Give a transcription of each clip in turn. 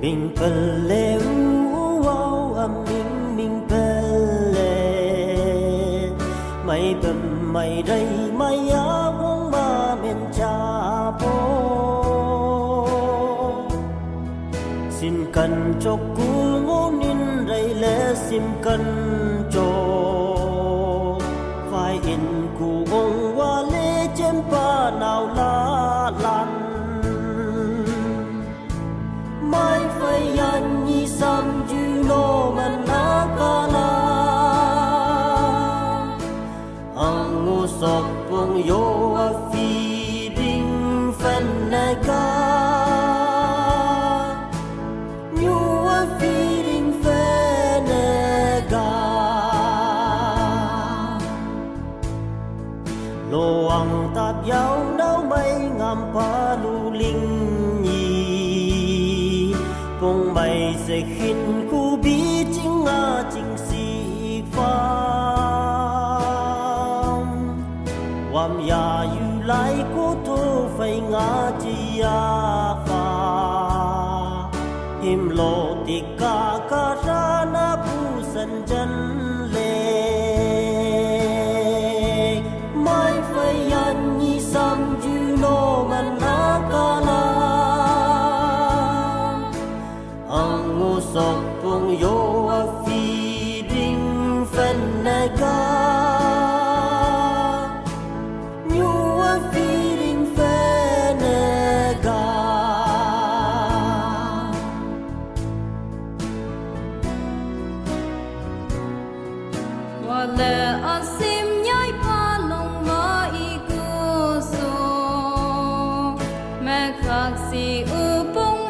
mình cần lệ wow mình cần lệ mày bầm mày đây mày á vong ba men cha bố xin cần cho cú ngô nín rây lệ xin cần cho phải in cú ông qua lệ chém pa nào la lan mai phải ăn nhị sam du no man na kana ang ngô sọc bông yo a phi ding phen na ka nhu a phi ding phen na ka lo ang tap yau nau mai ngam pa lu ling bông bay dậy khinh khu bí chính nga chính sĩ phàm wam ya yu lai cô thu phải nga chi ya pha him lo ti ka ka ra na pu san chân le mai phải ăn nhi sam ju no man na ka la ngô sọc bông yo a phi ding phen na ka nhu a phi ding phen na ka wa le a sim nhai pa long ma i ku so me khak si u bông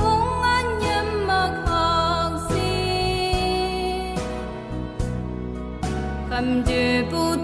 cầm chữ bút